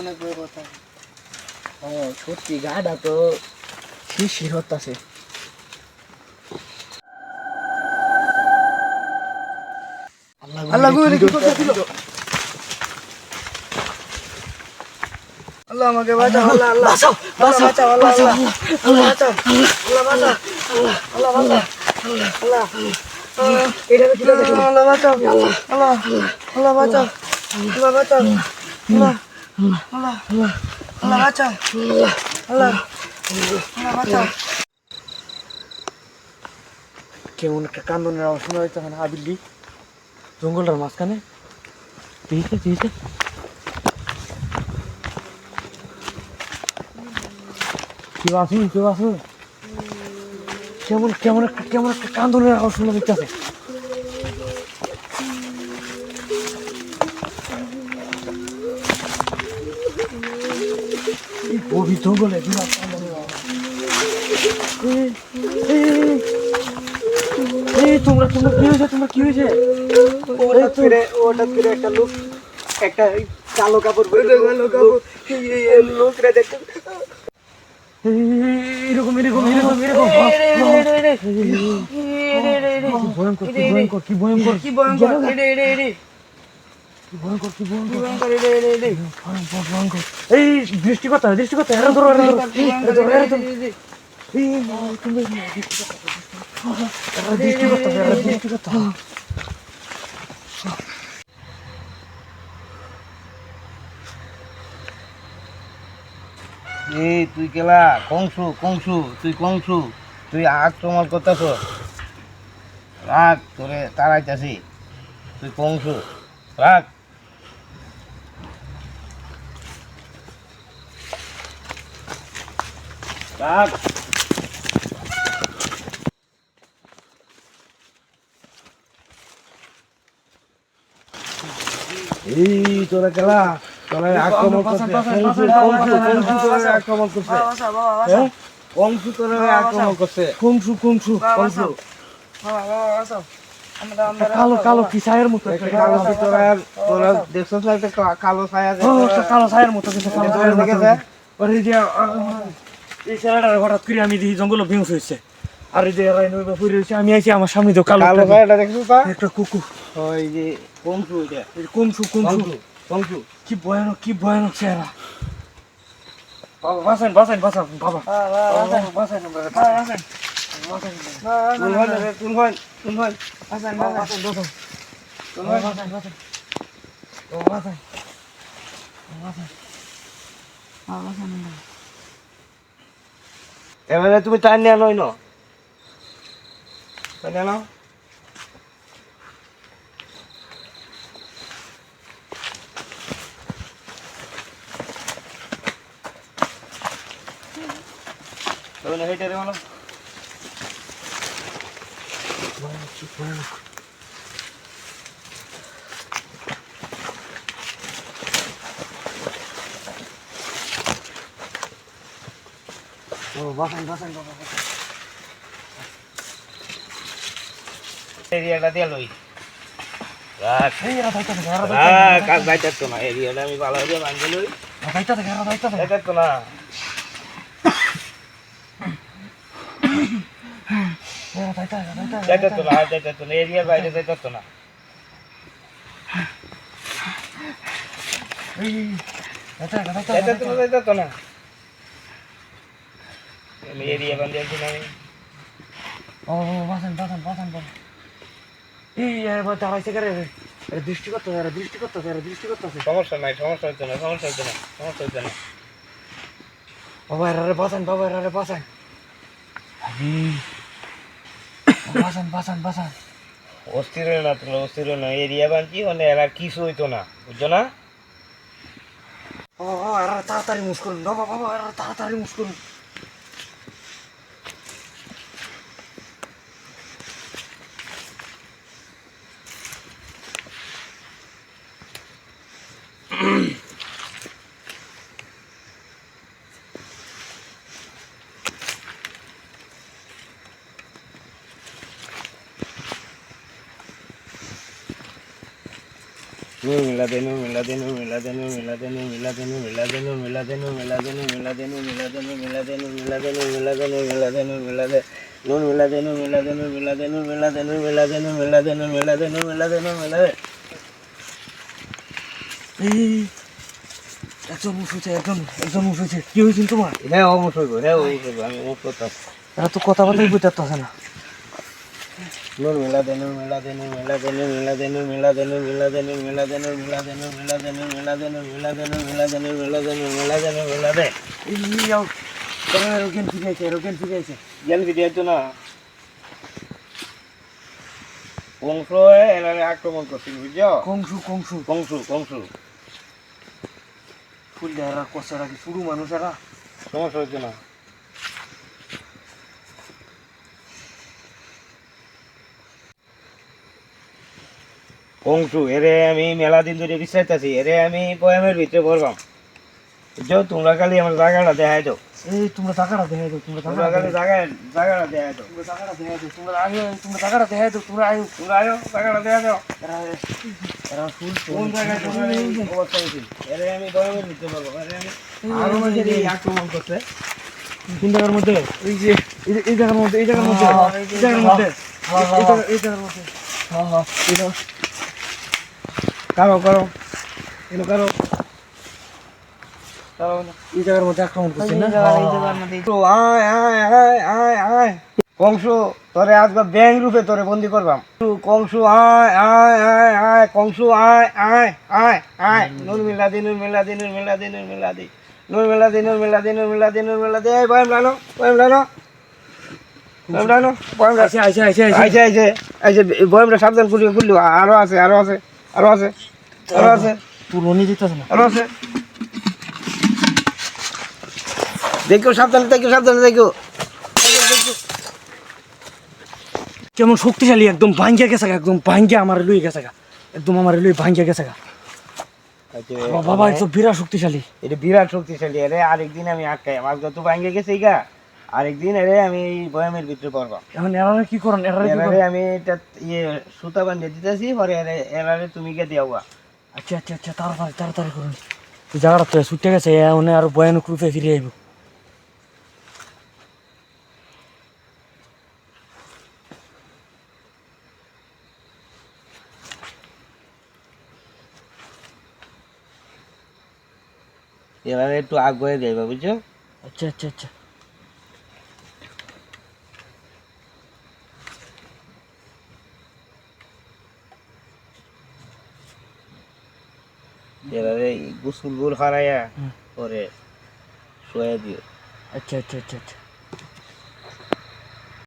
অনেক বড় কথা। ও সত্যি গাটা তো শিরশির হতাছে। আল্লাহ গো কি কথা ছিল? আল্লাহ আমাকে বাঁচাও, আল্লাহ আল্লাহ বাঁচাও, বাঁচাও, আল্লাহ আল্লাহ আল্লাহ বাঁচাও, আল্লাহ বাঁচাও, আল্লাহ বাঁচাও, আল্লাহ এটা কি দেখো? আল্লাহ বাঁচাও, আল্লাহ আল্লাহ আল্লাহ বাঁচাও, আল্লাহ বাঁচাও, আল্লাহ আল্লাহ আল্লাহ বাঁচাও, আল্লাহ আল্লাহ বাঁচাও। কেমন একটা কান্দনের আওয়াজ শোনা যাচ্ছে না আবিল্লি জঙ্গলটার মাঝখানে। দিয়েছে দিয়েছে কেউ আসুন কেউ আসুন। কেমন কেমন একটা কান্দনের আওয়াজ শোনা যাচ্ছে। এই গভীর জঙ্গলে বিরাট কান্দনের আওয়াজ। তোমরা কি হয়েছে? তোমরা কি হয়েছে? হঠাৎ করে একটা লোক, একটা কালো কাপড় পরে লোকরা দেখতে এরকম কি ভয়ঙ্কর এই দৃষ্টিকতা দৃষ্টিকতা। এই তুই কেলা কংসু তুই কংসু, তুই আক্রমণ করতেছ। রাখ, তোরে তাড়াইতাছি। তুই কংসু, রাখ। রাখ। এই তোরা কেলা তোরা আক্রমণ করছে, আক্রমণ করছে, কংসু তোরা আক্রমণ করছে। কংসু কালো কালো কি ছায়ের মতো একটা কালো তোরা দেখছস না, একটা কালো ছায়া কালো ছায়ের মতো কিন্তু কালো ছায়ের মতো। আর এই যে এই ছেলেটার হঠাৎ করে আমি দেখি জঙ্গল বেউস হয়েছে। আর এই যে ফুরে হয়েছে, আমি আইছি আমার সামনে তো কালো কালো ছায়াটা দেখছস তা একটা কুকুর। ওই যে কংসু, এটা কংসু কংসু কি ভয়ানক চেহারা। বাবা বাঁচান বাবা বাঁচান এবারে তুমি টাইম নিয়ে নই না নাও। হেঁটে দেবো না। এরিয়াটা দিয়ে লই কাজ যাইতো না, এরিয়াটা আমি ভালো হয়ে ভাঙে লই যাইতো না। যাইতো না এরিয়ার বাইরে যাইতো না। যাইতো না এরিয়া বান্ধে আছি না আমি। দৃষ্টি করতে সমস্যা নাই, সমস্যা হচ্ছে না। বাবা এরারে বাঁচান অস্থির হয়ে না, তুমি অস্থির হয়ে না। এরিয়া বানছি মানে এরা কিছু হইতো না, বুঝছো না? এরা তাড়াতাড়ি মুশ করুন বাবা, এরা তাড়াতাড়ি মুশ করুন। Nur milade, nur milade, nur milade, nur milade, nur milade, nur milade, nur milade, nur milade, nur milade, nur milade, nur milade, nur milade, nur milade, nur milade, nur milade. Nur milade, nur milade, nur milade, nur milade, nur milade, nur milade, nur milade, nur milade, nur milade. এই একজন উঠেছে একজন উঠেছে কি হয়েছিল তোমার রে অমুক হইব রে অমুক হইব আমি অমুক করতাম এরা তো কথাবার্তাই বুঝতে না Nur milade, nur milade, nur milade, nur milade, nur milade, nur milade, nur milade, nur milade, nur milade, nur milade, nur milade, nur milade, nur milade, nur milade, nur milade. এই যাও তোমার রোগেন ফিরে আছে জ্ঞান ভিডিও তো না কংস এরা আক্রমণ করছিল বুঝছো কংসু ফুল দেয়ারা কষারা কি শুরু মানুষেরা সমস্যা হচ্ছে না কংসু এরে আমি মেলা দিন ধরে বিচারতেছি এরে আমি বয়ামের ভিতরে ভরবাম বুঝছো তোমরা খালি আমার জায়গাটা দেখাই দাও এই তোমরা টাকাটা দেখাই দাও তোমরা খালি জায়গাটা দেখাই দাও তোমরা আগে তোমরা টাকাটা দেখাই দাও তোমরা আয়ো জায়গাটা দেখা দাও এরা ফুল কোন জায়গায় তোমরা এই অবস্থা হয়েছিল এরে আমি বয়ামের ভিতরে ভরবো এরে আমি আরো মানে এই আক্রমণ করছে কোন জায়গার মধ্যে এই যে এই জায়গার মধ্যে এই জায়গার মধ্যে করো এগুলো করো এই জায়গার মধ্যে আক্রমণ করছে না কংসু তোরে আজকে ব্যাং রূপে তোরে বন্দি করবাম কংসু আয় আয় আয় আয় কংসু আয় আয় আয় আয় নুন মিলাদি নুন মিলাদি নুন মিলাদি নুন মিলাদি নুন মিলাদি নুন মিলাদি নুন মিলাদি নুন মিলাদি এই বয়াম লানো আইছে বয়ামটা সাবধান করিয়ে খুললো আরো আছে পুরনি দিতেছে না আরো আছে দেখো সাবধানে দেখো কেমন শক্তিশালী একদম ভাঙ্গিয়া গেছে একদম ভাঙ্গিয়া আমার লুই গেছে একদম আমার লুই ভাঙ্গিয়া গেছে বাবা একদম বিরাট শক্তিশালী এটা বিরাট শক্তিশালী এরে আরেকদিন আমি আটকাই আমার যত ভাঙ্গে গেছে গা আরেকদিন এরে আমি এই বয়ামের ভিতরে পড়বাম এখন এরারে কি করেন এরারে আমি এটা সুতা বাঁধিয়ে দিতেছি পরে এরারে তুমি কে দেওয়া আচ্ছা তাড়াতাড়ি করুন এই জায়গাটা তো ছুটে গেছে এখন আর বয়ানুক রূপে ফিরে আইব এরারে একটু আগে যাইবা বুঝছো আচ্ছা এরারে গোসল গোল হারাইয়া পরে শোয়া দিও আচ্ছা